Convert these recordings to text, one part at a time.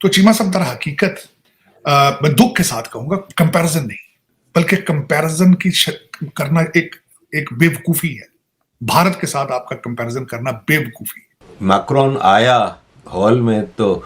तो चीमा साहब दर हकीकत मैं दुख के साथ कहूंगा, कंपैरिजन नहीं, बल्कि कंपैरिजन की करना एक बेवकूफी है। भारत के साथ आपका कंपैरिजन करना बेवकूफी है। मैक्रोन आया हॉल में तो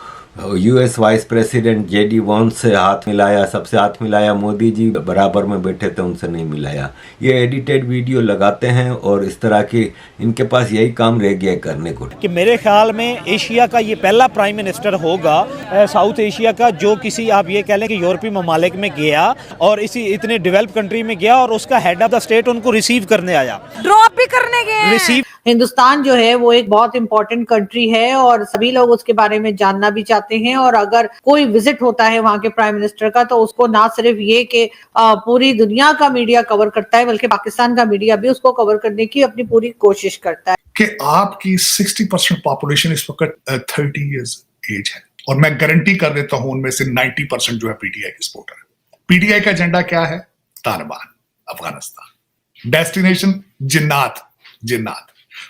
US vice president JD Vance से हाथ मिलाया, सबसे हाथ मिलाया, मोदी जी बराबर में बैठे थे उनसे नहीं मिलाया। ये एडिटेड वीडियो लगाते हैं और इस तरह की इनके पास यही काम रह गया करने को। कि मेरे ख्याल में एशिया का ये पहला प्राइम मिनिस्टर होगा साउथ एशिया का जो किसी आप ये कह लें कि यूरोपीय ममालिक में गया और इसी इतने डेवलप कंट्री में गया और उसका हेड ऑफ द स्टेट उनको रिसीव करने आया, ड्रॉप भी करने गए। रिसीव। हिंदुस्तान जो है वो एक बहुत इंपॉर्टेंट कंट्री है और सभी लोग उसके बारे में जानना भी चाहते हैं, और अगर कोई विजिट होता है वहां के प्राइम मिनिस्टर का तो उसको ना सिर्फ ये कि पूरी दुनिया का मीडिया कवर करता है, बल्कि पाकिस्तान का मीडिया भी उसको कवर करने की अपनी पूरी कोशिश करता है। कि आपकी 60% पॉपुलेशन इस वक्त 30 इयर्स एज है, और मैं गारंटी कर देता हूं उनमें से 90% जो है पीटीआई के सपोर्टर है। पीटीआई का एजेंडा क्या है? तालिबान, अफगानिस्तान, डेस्टिनेशन जिन्नात। जिन्नात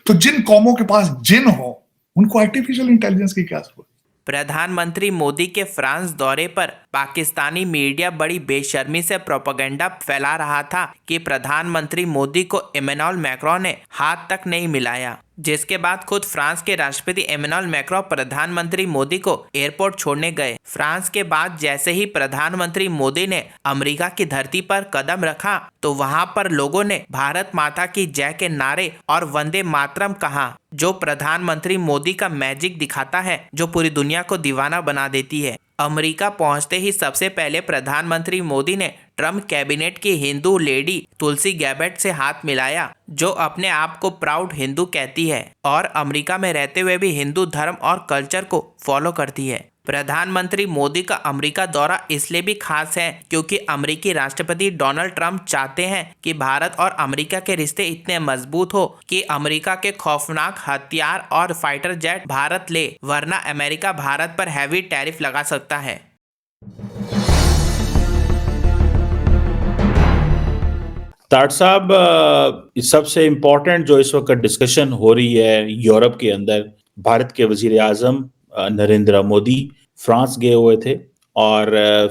तो जिन कौमों के पास जिन हो उनको आर्टिफिशियल इंटेलिजेंस की क्या जरूरत? प्रधानमंत्री मोदी के फ्रांस दौरे पर पाकिस्तानी मीडिया बड़ी बेशर्मी से प्रोपेगेंडा फैला रहा था कि प्रधानमंत्री मोदी को इमैनुअल मैक्रोन ने हाथ तक नहीं मिलाया, जिसके बाद खुद फ्रांस के राष्ट्रपति इमैनुअल मैक्रोन प्रधानमंत्री मोदी को एयरपोर्ट छोड़ने गए। फ्रांस के बाद जैसे ही प्रधानमंत्री मोदी ने अमेरिका की धरती पर कदम रखा तो वहां पर लोगों ने भारत माता की जय के नारे और वंदे मातरम कहा, जो प्रधानमंत्री मोदी का मैजिक दिखाता है, जो पूरी दुनिया को दीवाना बना देती है। अमेरिका पहुंचते ही सबसे पहले प्रधानमंत्री मोदी ने ट्रम्प कैबिनेट की हिंदू लेडी तुलसी गैबेट से हाथ मिलाया, जो अपने आप को प्राउड हिंदू कहती है और अमेरिका में रहते हुए भी हिंदू धर्म और कल्चर को फॉलो करती है। प्रधानमंत्री मोदी का अमेरिका दौरा इसलिए भी खास है क्योंकि अमेरिकी राष्ट्रपति डोनाल्ड ट्रंप चाहते हैं कि भारत और अमेरिका के रिश्ते इतने मजबूत हो कि अमेरिका के खौफनाक हथियार और फाइटर जेट भारत ले, वरना अमेरिका भारत पर हैवी टैरिफ लगा सकता है। ताट साहब, सबसे इम्पोर्टेंट जो इस वक्त डिस्कशन हो रही है यूरोप के अंदर, भारत के वजीर आजम नरेंद्र मोदी फ्रांस गए हुए थे और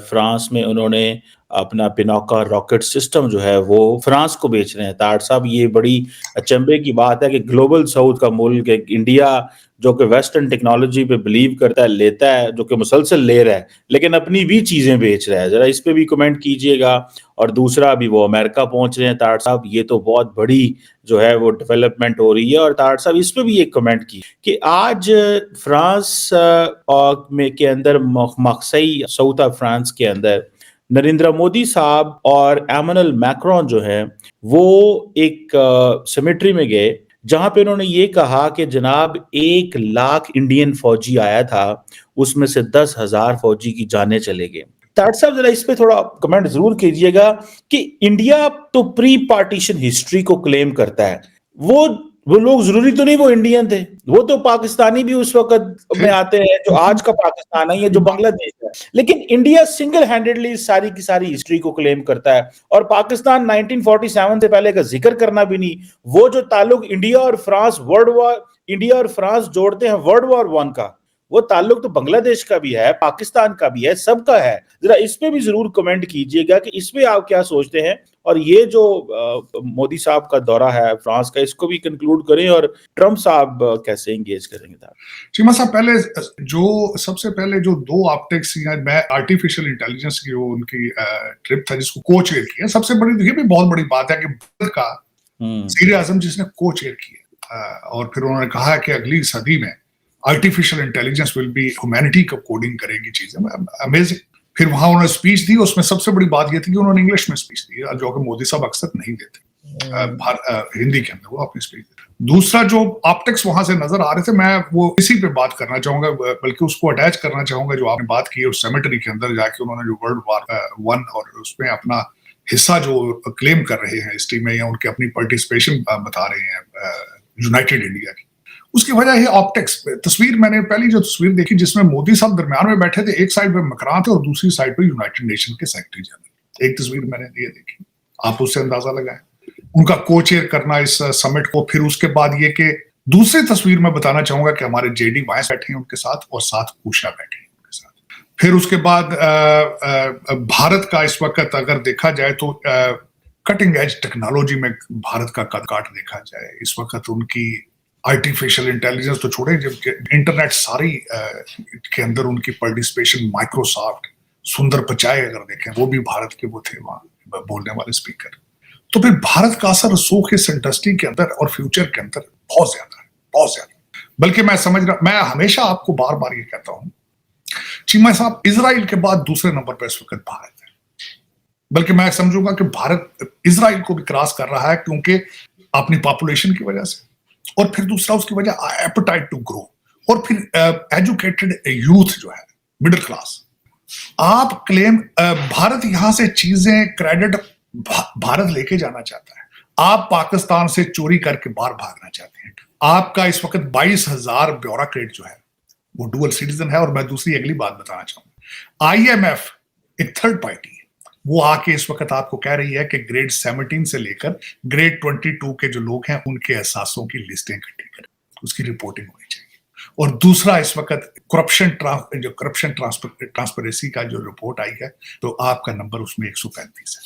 फ्रांस में उन्होंने अपना पिनोका रॉकेट सिस्टम जो है वो फ्रांस को बेच रहे हैं। ताट साहब, ये बड़ी अचंभे की बात है कि ग्लोबल साउथ का मुल्क है इंडिया, जो कि वेस्टर्न टेक्नोलॉजी पे बिलीव करता है, लेता है, जो कि मुसलसल ले रहा है, लेकिन अपनी भी चीजें बेच रहा है। जरा इस पे भी कमेंट कीजिएगा। और दूसरा, अभी वो अमेरिका पहुंच रहे हैं ताट साहब, ये तो बहुत बड़ी जो है वो डेवलपमेंट हो रही है। और ताट साहब, इस पे भी एक कमेंट की कि आज फ्रांस में के अंदर मक्सई साउथ ऑफ फ्रांस के अंदर नरेंद्र मोदी साहब और एमैनुअल मैक्रोन जो है वो एक सेमेट्री में गए, जहां पे उन्होंने ये कहा कि जनाब 1 लाख इंडियन फौजी आया था, उसमें से 10,000 फौजी की जानें चले गए। ताट साहब, जरा इस पे थोड़ा कमेंट जरूर कीजिएगा कि इंडिया तो प्री पार्टीशन हिस्ट्री को क्लेम करता है, वो लोग जरूरी तो नहीं वो इंडियन थे, वो तो पाकिस्तानी भी उस वक्त में आते हैं जो आज का पाकिस्तान है, ये जो बांग्लादेश है, लेकिन इंडिया सिंगल हैंडेडली सारी की सारी हिस्ट्री को क्लेम करता है। और पाकिस्तान 1947 से पहले का जिक्र करना भी नहीं। वो जो ताल्लुक इंडिया और फ्रांस जोड़ते हैं वर्ल्ड वॉर 1 का, वो ताल्लुक तो बांग्लादेश का भी है, पाकिस्तान का भी है, सबका है। जरा इस पे भी जरूर कमेंट कीजिएगा कि इस पे आप क्या सोचते हैं। और ये जो मोदी साहब का दौरा है फ्रांस का, इसको भी कंक्लूड करें और ट्रंप साहब कैसे एंगेज करेंगे। चीमा साहब, पहले सबसे पहले जो 2 ऑप्टिक्स मैं आर्टिफिशियल इंटेलिजेंस की वो उनकी ट्रिप था जिसको को चेयर किया, सबसे बड़ी, ये भी बहुत बड़ी बात है कि भारत का वज़ीर आज़म जिसने को चेयर किया, और फिर उन्होंने कहा कि अगली सदी में artificial intelligence will be humanity का कोडिंग करेगी चीजें। अमेजिंग। फिर वहां उन्होंने स्पीच दी, उसमें सबसे बड़ी बात यह थी कि उन्होंने इंग्लिश में स्पीच दी, जो कि मोदी साहब अक्सर नहीं देते, हिंदी के अंदर वो अपनी स्पीच देते। दूसरा, जो ऑप्टिक्स वहां से नजर आ रहे थे, मैं वो इसी पे बात करना चाहूंगा, बल्कि उसको अटैच करना चाहूंगा जो आपने बात की उस सेमेटरी के अंदर जाके उन्होंने जो वर्ल्ड वॉर 1 और उसमें अपना हिस्सा जो क्लेम कर रहे हैं हिस्ट्री में, या उनके अपनी पार्टिसिपेशन बता रहे हैं यूनाइटेड इंडिया की, उसकी वजह है ऑप्टिक्स। तस्वीर, मैंने पहली जो तस्वीर देखी जिसमें मोदी साहब दरमियान में बैठे थे, एक साइड पे मकरान थे और दूसरी साइड पे यूनाइटेड नेशन के सेक्रेटरी जनरल, एक तस्वीर मैंने ये देखी, आप उससे अंदाजा लगाएं उनका को चेयर करना इस समिट को। फिर उसके बाद ये कि दूसरी तस्वीर में बताना चाहूंगा कि हमारे जेडी वाइस बैठे हैं उनके साथ, और साथ उषा बैठे हैं उनके साथ। फिर उसके बाद भारत का इस वक्त अगर देखा जाए तो कटिंग एज टेक्नोलॉजी में भारत का कद काठ देखा जाए इस वक्त उनकी आर्टिफिशियल इंटेलिजेंस तो छोड़े, जबकि इंटरनेट सारी के अंदर उनकी पार्टिसिपेशन, माइक्रोसॉफ्ट, सुंदर पिचाई अगर देखें वो भी भारत के वो थे वहां बोलने वाले स्पीकर। तो फिर भारत का असर सोख इस इंडस्ट्री के अंदर और फ्यूचर के अंदर बहुत ज्यादा है, बहुत ज्यादा। बल्कि मैं हमेशा आपको बार बार ये कहता हूं, चीमा साहब, इजराइल के बाद दूसरे नंबर पर इस वक्त भारत है। बल्कि मैं समझूंगा कि भारत इजराइल को भी क्रॉस कर रहा है, क्योंकि अपनी पॉपुलेशन की वजह से, और फिर दूसरा उसकी वजह एपेटाइट टू ग्रो, और फिर एजुकेटेड यूथ जो है, मिडिल क्लास। आप क्लेम भारत यहां से चीजें क्रेडिट भारत लेके जाना चाहता है, आप पाकिस्तान से चोरी करके बाहर भागना चाहते हैं। आपका इस वक्त 22,000 ब्यूरोक्रेट जो है वो डुअल सिटीजन है। और मैं दूसरी अगली बात बताना चाहूंगा, IMF एक थर्ड पार्टी है, वो आके इस वक्त आपको कह रही है कि ग्रेड 17 से लेकर ग्रेड 22 के जो लोग हैं उनके एहसासों की लिस्टें इकट्ठी करें, उसकी रिपोर्टिंग होनी चाहिए। और दूसरा, इस वक्त करप्शन ट्रांसपेरेंसी का जो रिपोर्ट आई है, तो आपका नंबर उसमें 135 है।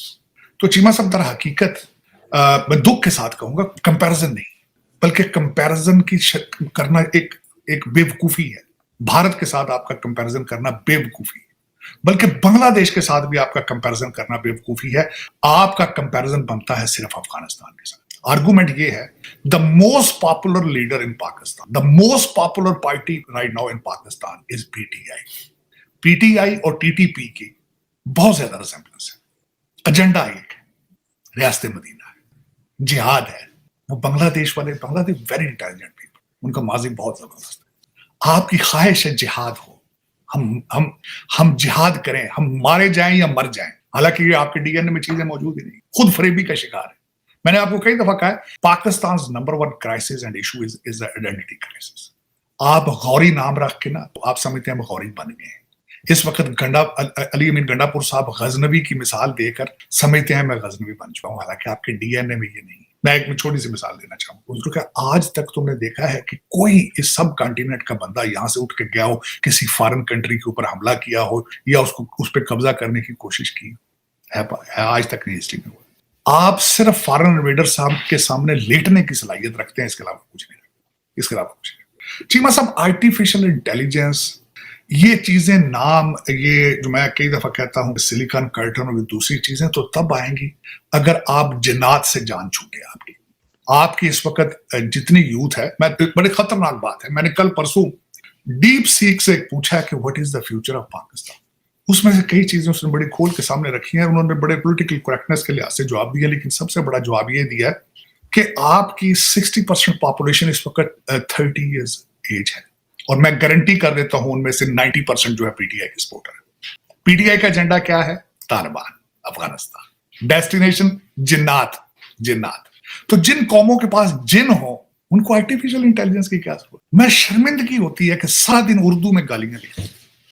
तो चीमा साहब, दर हकीकत मैं दुख के साथ कहूंगा, कंपैरिजन नहीं, बल्कि कंपैरिजन की करना एक बेवकूफी है। भारत के साथ आपका कंपैरिजन करना बेवकूफी है, बल्कि बांग्लादेश के साथ भी आपका कंपैरिजन करना बेवकूफी है। आपका कंपैरिजन बनता है सिर्फ अफगानिस्तान के साथ। आर्गुमेंट ये है, the most popular leader in Pakistan, the most popular party right now in Pakistan is PTI और टीटीपी की बहुत ज्यादा रिसेम्बलेंस है। एजेंडा एक है, रियासत मदीना है, जिहाद है। वो बांग्लादेश वेरी इंटेलिजेंट पीपल, उनका माजी बहुत जबरदस्त है। आपकी ख्वाहिश है जिहाद हो, हम जिहाद करें, हम मारे जाएं या मर जाएं। हालांकि ये आपके डीएनए में चीजें मौजूद ही नहीं, खुद फरेबी का शिकार है। मैंने आपको कई दफा कहा है, Pakistan number 1 crisis and issue is the identity crisis. आप गौरी नाम रख के ना, तो आप समझते हैं हम गौरी बन गए हैं। इस वक्त अली अमीन गंडापुर साहब गजनवी की मिसाल देकर समझते हैं मैं गजनवी बन चुका हूं, हालांकि आपके डीएनए में ये नहीं। मैं एक छोटी सी मिसाल देना चाहूंगा, आज तक तुमने देखा है कि कोई इस सब कॉन्टिनेंट का बंदा यहां से उठ के गया हो, किसी फॉरेन कंट्री के ऊपर हमला किया हो या उसको उस पर कब्जा करने की कोशिश की है? आज तक नहीं हिस्ट्री में हुआ। आप सिर्फ फॉरेन इन्वेडर साहब के सामने लेटने की सलाहियत रखते हैं, इसके अलावा कुछ नहीं, इसके अलावा कुछ नहीं। चीमा साहब, आर्टिफिशियल इंटेलिजेंस, ये चीजें नाम, ये जो मैं कई दफा कहता हूं सिलिकॉन कर्टन और दूसरी चीजें तो तब आएंगी अगर आप जिन्नात से जान छूटे। आपकी इस वक्त जितनी यूथ है, मैं बड़ी खतरनाक बात है, मैंने कल परसों डीप सीक से पूछा कि what is the future of Pakistan. उसमें से कई चीजें उसने बड़ी खोल के सामने रखी हैं, उन्होंने बड़े पॉलिटिकल करेक्टनेस के लिहाज से जवाब दिया, लेकिन सबसे बड़ा जवाब ये दिया कि आपकी 60% पॉपुलेशन इस वक्त 30 ईयर्स एज है, और मैं गारंटी कर देता हूं उनमें से 90% जो है पीटीआई के सपोर्टर है। पीटीआई का एजेंडा क्या है? तालिबान, अफगानिस्तान, डेस्टिनेशन जिन्नात। तो जिन कौमों के पास जिन हो, उनको आर्टिफिशियल इंटेलिजेंस की क्या जरूरत? मैं शर्मिंदगी होती है कि सारा दिन उर्दू में गालियां लिखी,